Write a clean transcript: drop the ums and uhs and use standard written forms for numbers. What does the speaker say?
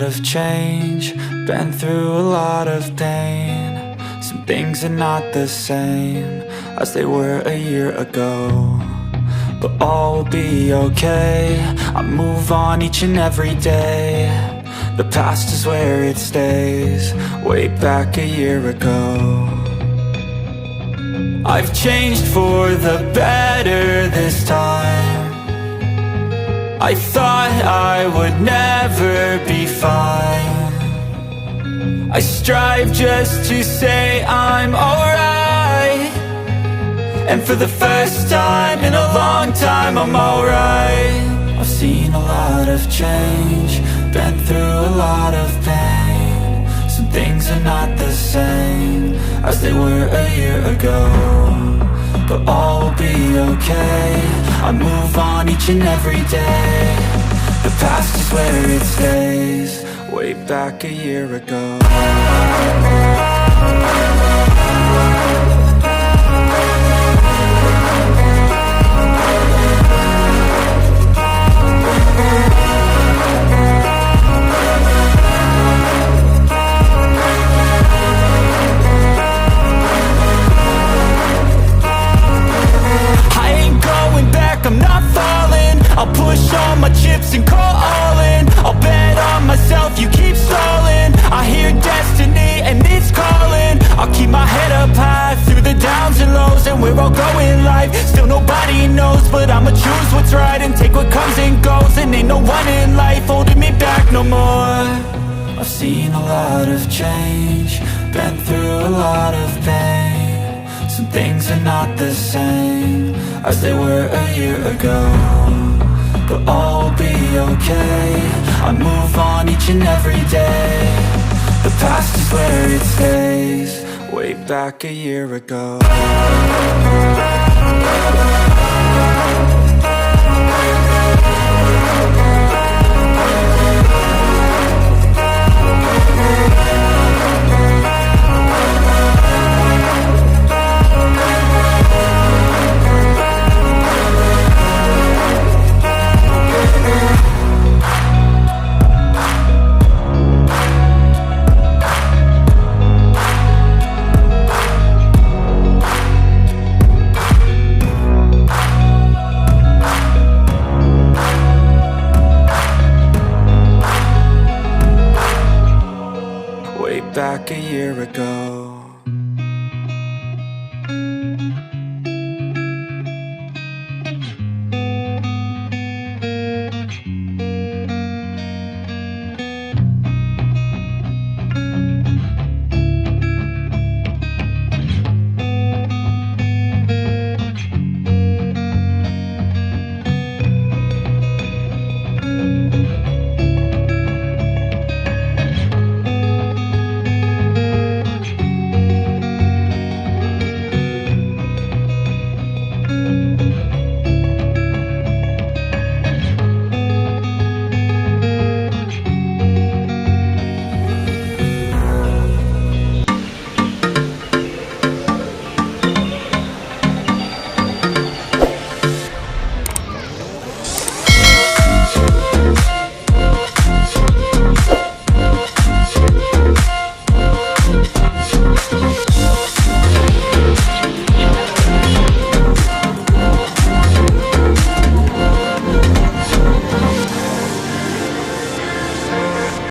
of change, been through a lot of pain. Some things are not the same as they were a year ago, but all will be okay. I move on each and every day. The past is where it stays, way back a year ago. I've changed for the better this time. I thought I would never be fine. I strive just to say I'm alright, and for the first time in a long time I'm alright. I've seen a lot of change, been through a lot of pain. Some things are not the same as they were a year ago, but all will be okay. I move on each and every day. The past is where it stays, way back a year ago. I'm not falling, I'll push all my chips and call all in. I'll bet on myself, you keep stalling. I hear destiny and it's calling. I'll keep my head up high through the downs and lows, and we're all going life. Still nobody knows, but I'ma choose what's right and take what comes and goes. And ain't no one in life holding me back no more. I've seen a lot of change, been through a lot of pain. Some things are not the same as they were a year ago, but all will be okay. I move on each and every day. The past is where it stays, way back a year ago. Back a year ago.